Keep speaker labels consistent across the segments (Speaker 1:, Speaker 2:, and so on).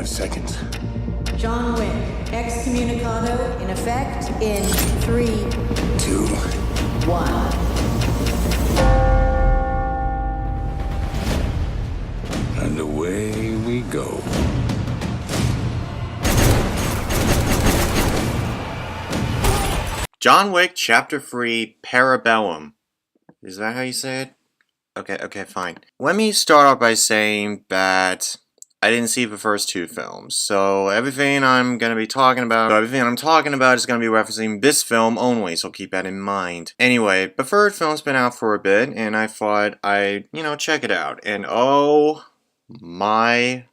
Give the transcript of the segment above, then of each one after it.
Speaker 1: 5 seconds.
Speaker 2: John Wick, Excommunicado in effect in 3,
Speaker 1: 2,
Speaker 2: 1.
Speaker 1: and away we go.
Speaker 3: John Wick Chapter 3 Parabellum. Is that how you say it? Okay, fine. Let me start off by saying that I didn't see the first two films, so everything I'm talking about is going to be referencing this film only, so keep that in mind. Anyway, the third film's been out for a bit, and I thought I'd, check it out. And oh my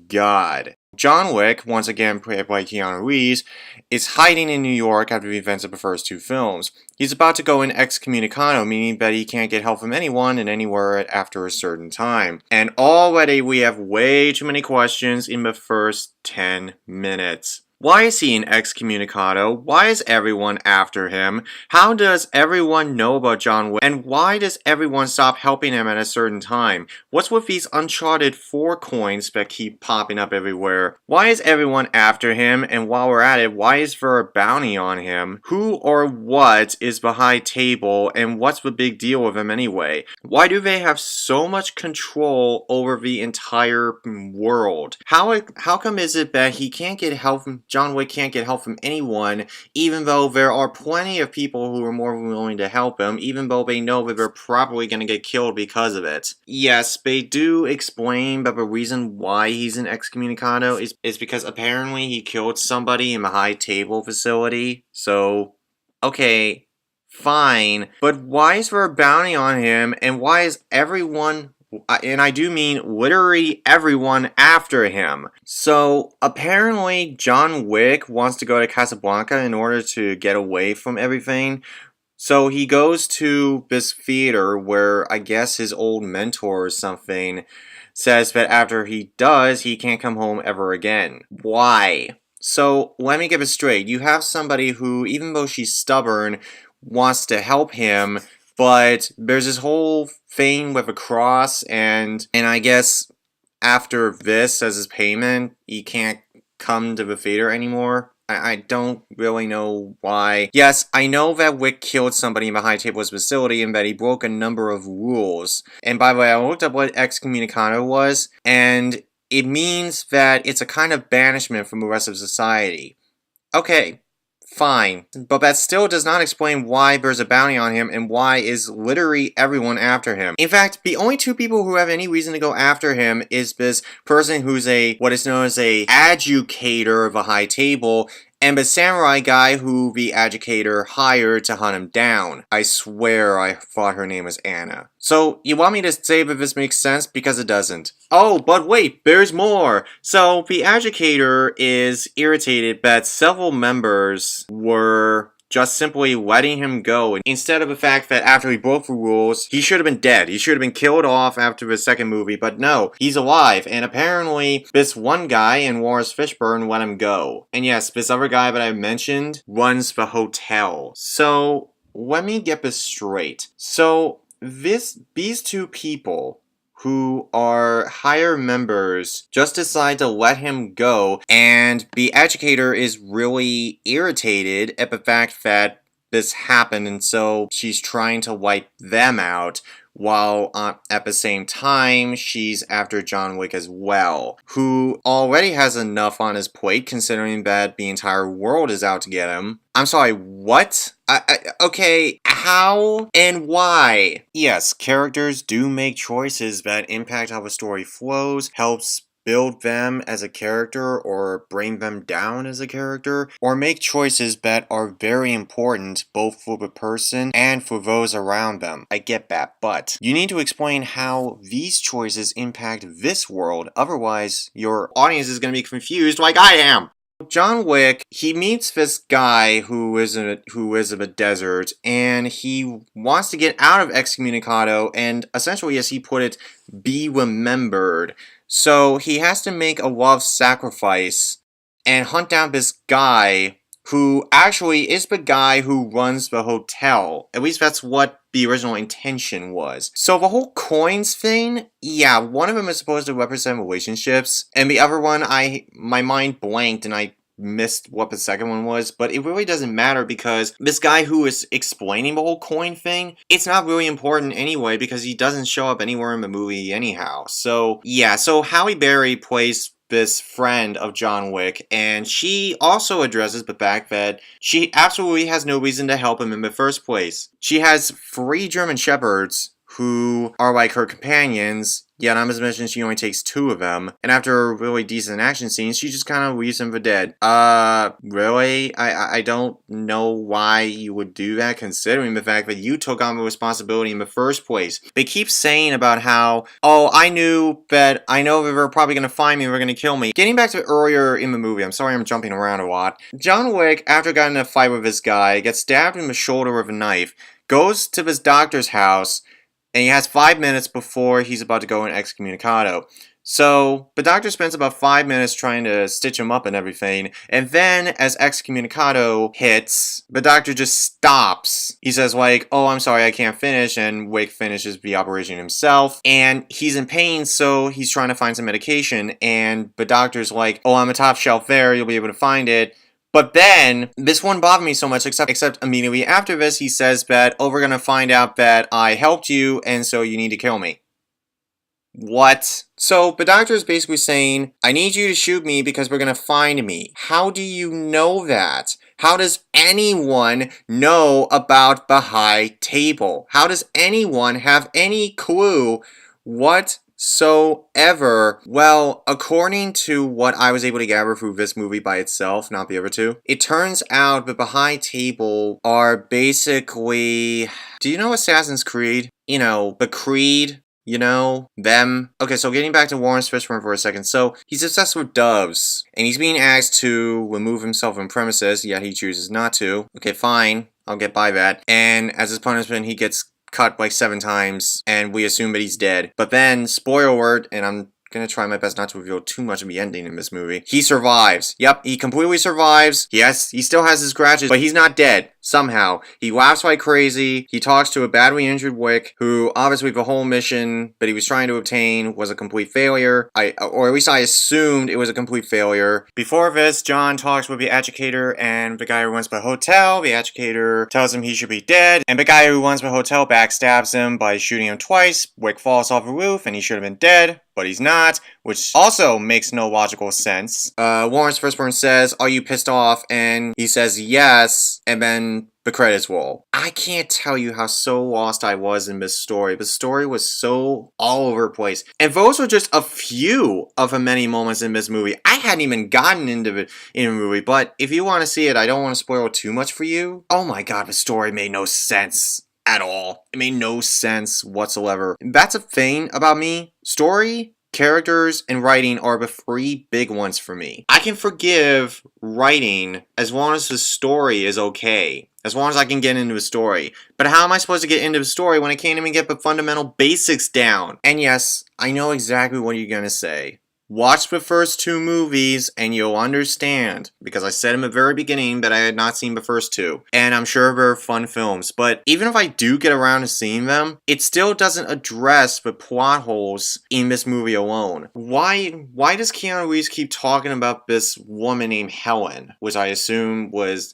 Speaker 3: god. John Wick, once again played by Keanu Reeves, is hiding in New York after the events of the first two films. He's about to go in excommunicado, meaning that he can't get help from anyone and anywhere after a certain time. And already we have way too many questions in the first 10 minutes. Why is he in excommunicado? Why is everyone after him? How does everyone know about John Wick? And why does everyone stop helping him at a certain time? What's with these Uncharted 4 coins that keep popping up everywhere? Why is everyone after him? And while we're at it, why is there a bounty on him? Who or what is behind table? And what's the big deal with him anyway? Why do they have so much control over the entire world? How come is it that he can't get help from John Wick can't get help from anyone, even though there are plenty of people who are more than willing to help him, even though they know that they're probably going to get killed because of it. Yes, they do explain that the reason why he's in excommunicado is because apparently he killed somebody in the high table facility. So, okay, fine. But why is there a bounty on him, and why is everyone... and I do mean literally everyone after him. So, apparently John Wick wants to go to Casablanca in order to get away from everything. So he goes to this theater where I guess his old mentor or something says that after he does, he can't come home ever again. Why? So, let me get this straight. You have somebody who, even though she's stubborn, wants to help him, but there's this whole thing with a cross, and I guess after this, as his payment, he can't come to the theater anymore. I don't really know why. Yes, I know that Wick killed somebody in the high table's facility and that he broke a number of rules. And by the way, I looked up what excommunicado was, and it means that it's a kind of banishment from the rest of society. Okay. Fine, but that still does not explain why there's a bounty on him and why is literally everyone after him. In fact, the only two people who have any reason to go after him is this person who's what is known as a adjudicator of a high table, and the samurai guy who the adjudicator hired to hunt him down. I swear I thought her name was Anna. So, you want me to say that this makes sense? Because it doesn't. Oh, but wait, there's more! So, the adjudicator is irritated that several members were just simply letting him go, instead of the fact that after he broke the rules, he should have been dead. He should have been killed off after the second movie, but no, he's alive, and apparently this one guy in Lawrence Fishburne let him go. And yes, this other guy that I mentioned runs the hotel. So, let me get this straight. So, these two people who are higher members just decide to let him go, and the educator is really irritated at the fact that this happened, and so she's trying to wipe them out, while at the same time, she's after John Wick as well, who already has enough on his plate considering that the entire world is out to get him. I'm sorry, what? Okay, how and why? Yes, characters do make choices that impact how the story flows, helps build them as a character or bring them down as a character, or make choices that are very important both for the person and for those around them. I get that, but you need to explain how these choices impact this world, otherwise your audience is going to be confused like I am. John Wick, he meets this guy who is in a desert, and he wants to get out of excommunicado and essentially, as he put it, be remembered. So he has to make a love sacrifice and hunt down this guy who actually is the guy who runs the hotel. At least that's what the original intention was. So the whole coins thing, yeah, one of them is supposed to represent relationships, and the other one, my mind blanked and I missed what the second one was, but it really doesn't matter because this guy who is explaining the whole coin thing, it's not really important anyway because he doesn't show up anywhere in the movie anyhow. So yeah, so Halle Berry plays this friend of John Wick, and she also addresses the fact that she absolutely has no reason to help him in the first place. She has 3 German Shepherds who are like her companions, yet on this mission she only takes 2 of them, and after a really decent action scene, she just kind of leaves him for dead. Really? I don't know why you would do that, considering the fact that you took on the responsibility in the first place. They keep saying about how, oh, I know that they were probably gonna find me, they were gonna kill me. Getting back to earlier in the movie, I'm sorry I'm jumping around a lot. John Wick, after getting in a fight with this guy, gets stabbed in the shoulder with a knife, goes to this doctor's house, and he has 5 minutes before he's about to go in Excommunicado. So, the doctor spends about 5 minutes trying to stitch him up and everything, and then, as Excommunicado hits, the doctor just stops. He says like, oh, I'm sorry, I can't finish, and Wick finishes the operation himself, and he's in pain, so he's trying to find some medication, and the doctor's like, oh, on the top shelf there, you'll be able to find it. But then, this wouldn't bother me so much, except immediately after this, he says that, oh, we're gonna find out that I helped you, and so you need to kill me. What? So, the doctor is basically saying, I need you to shoot me because we're gonna find me. How do you know that? How does anyone know about the high table? How does anyone have any clue whatsoever? Well, according to what I was able to gather through this movie by itself, not the other 2, it turns out that the high table are basically... Do you know Assassin's Creed? You know, the Creed... You know, them. Okay, so getting back to Lawrence Fishburne for a second. So, he's obsessed with doves, and he's being asked to remove himself from premises, yet he chooses not to. Okay, fine. I'll get by that. And as his punishment, he gets cut like 7 times, and we assume that he's dead. But then, spoiler alert, and I'm gonna try my best not to reveal too much of the ending in this movie. He survives. Yep, he completely survives. Yes, he still has his scratches, but he's not dead. Somehow. He laughs like crazy. He talks to a badly injured Wick, who obviously the whole mission that he was trying to obtain was a complete failure. Or at least I assumed it was a complete failure. Before this, John talks with the educator and the guy who runs the hotel. The educator tells him he should be dead, and the guy who runs the hotel backstabs him by shooting him twice. Wick falls off a roof, and he should have been dead, but he's not, which also makes no logical sense. Lawrence Fishburne says, are you pissed off? And he says yes, and then the credits roll. I can't tell you how so lost I was in this story. The story was so all over the place. And those were just a few of the many moments in this movie. I hadn't even gotten into it in the movie, but if you want to see it, I don't want to spoil too much for you. Oh my god, the story made no sense at all. It made no sense whatsoever. That's a thing about me. Story, characters, and writing are the 3 big ones for me. I can forgive writing as long as the story is okay. As long as I can get into a story. But how am I supposed to get into a story when I can't even get the fundamental basics down? And yes, I know exactly what you're gonna say. Watch the first 2 movies and you'll understand, because I said in the very beginning that I had not seen the first 2, and I'm sure they're fun films, but even if I do get around to seeing them, it still doesn't address the plot holes in this movie alone. Why does Keanu Reeves keep talking about this woman named Helen, which I assume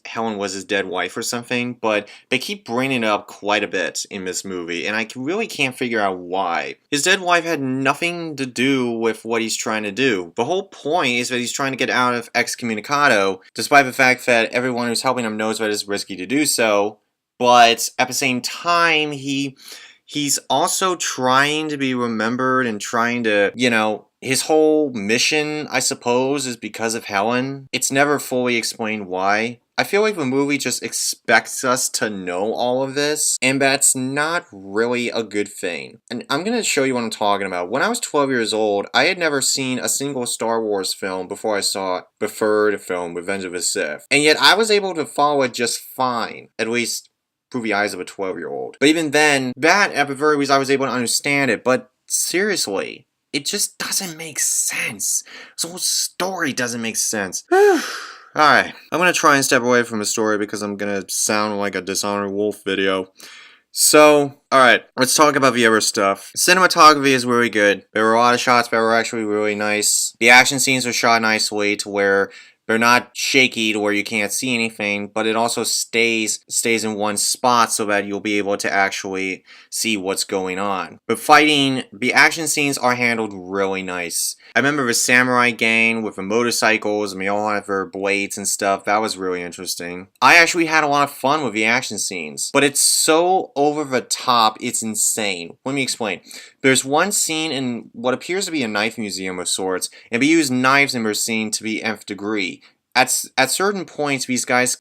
Speaker 3: Helen was his dead wife or something, but they keep bringing it up quite a bit in this movie, and I really can't figure out why. His dead wife had nothing to do with what he's trying to do. The whole point is that he's trying to get out of Excommunicado, despite the fact that everyone who's helping him knows that it's risky to do so, but at the same time, he's also trying to be remembered and trying to, you know, his whole mission, I suppose, is because of Helen. It's never fully explained why. I feel like the movie just expects us to know all of this, and that's not really a good thing. And I'm going to show you what I'm talking about. When I was 12 years old, I had never seen a single Star Wars film before I saw the third film, Revenge of the Sith. And yet I was able to follow it just fine, at least through the eyes of a 12-year-old. But even then, that, at the very least, I was able to understand it. But seriously, it just doesn't make sense. This whole story doesn't make sense. Alright, I'm gonna try and step away from the story because I'm gonna sound like a Dishonored Wolf video. So, alright, let's talk about the other stuff. Cinematography is really good. There were a lot of shots that were actually really nice. The action scenes are shot nicely to where they're not shaky to where you can't see anything, but it also stays in one spot so that you'll be able to actually see what's going on. But fighting, the action scenes are handled really nice. I remember the samurai gang with the motorcycles and they all have their blades and stuff. That was really interesting. I actually had a lot of fun with the action scenes, but it's so over the top, it's insane. Let me explain. There's one scene in what appears to be a knife museum of sorts, and they use knives in their scene to the nth degree. At certain points, these guys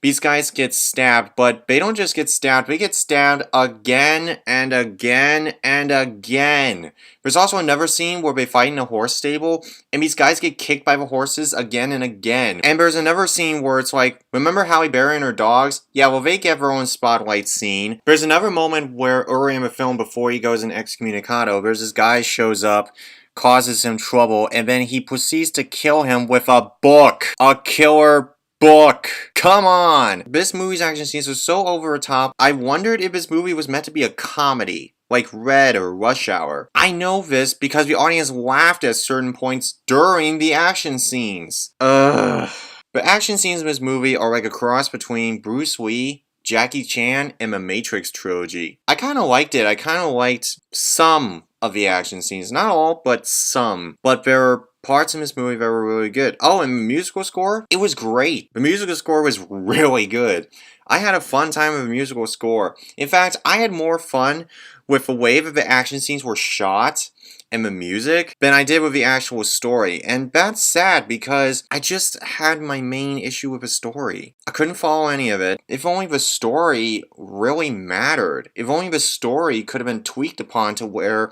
Speaker 3: get stabbed, but they don't just get stabbed, they get stabbed again and again and again. There's also another scene where they fight in a horse stable, and these guys get kicked by the horses again and again. And there's another scene where it's like, remember Halle Berry and her dogs? Yeah, well, they get their own spotlight scene. There's another moment where early in the film, before he goes in Excommunicado, there's this guy shows up, causes him trouble, and then he proceeds to kill him with a book. A killer book. Come on! This movie's action scenes are so over the top. I wondered if this movie was meant to be a comedy, like Red or Rush Hour. I know this because the audience laughed at certain points during the action scenes. Ugh. The action scenes in this movie are like a cross between Bruce Lee, Jackie Chan, and the Matrix trilogy. I kind of liked it. I kind of liked some of the action scenes. Not all, but some. But there are parts in this movie that were really good. Oh, and the musical score? It was great. The musical score was really good. I had a fun time with the musical score. In fact, I had more fun with the way that the action scenes were shot and the music than I did with the actual story. And that's sad because I just had my main issue with the story. I couldn't follow any of it. If only the story really mattered. If only the story could have been tweaked upon to where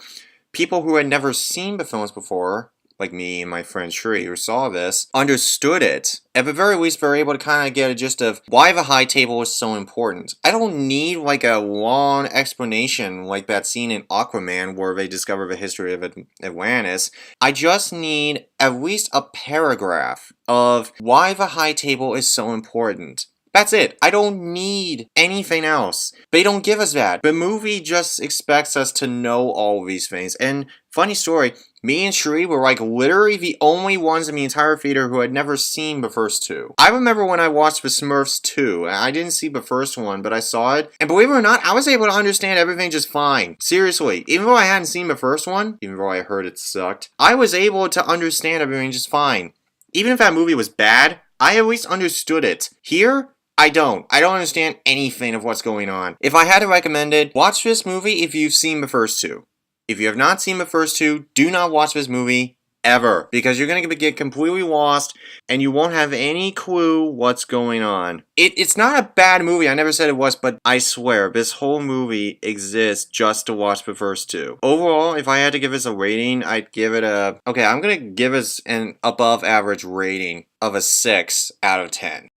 Speaker 3: people who had never seen the films before, like me and my friend Shri who saw this, understood it. At the very least, they're able to kind of get a gist of why the high table is so important. I don't need like a long explanation like that scene in Aquaman where they discover the history of Atlantis. I just need at least a paragraph of why the high table is so important. That's it. I don't need anything else. They don't give us that. The movie just expects us to know all of these things. And funny story, me and Shri were like literally the only ones in the entire theater who had never seen the first two. I remember when I watched The Smurfs 2, and I didn't see the first one, but I saw it. And believe it or not, I was able to understand everything just fine. Seriously, even though I hadn't seen the first one, even though I heard it sucked, I was able to understand everything just fine. Even if that movie was bad, I at least understood it. Here, I don't understand anything of what's going on. If I had to recommend it, watch this movie if you've seen the first two. If you have not seen the first two, do not watch this movie ever. Because you're going to get completely lost and you won't have any clue what's going on. It's not a bad movie, I never said it was, but I swear, this whole movie exists just to watch the first two. Overall, if I had to give this a rating, I'd give it a... Okay, I'm going to give us an above average rating of a 6 out of 10.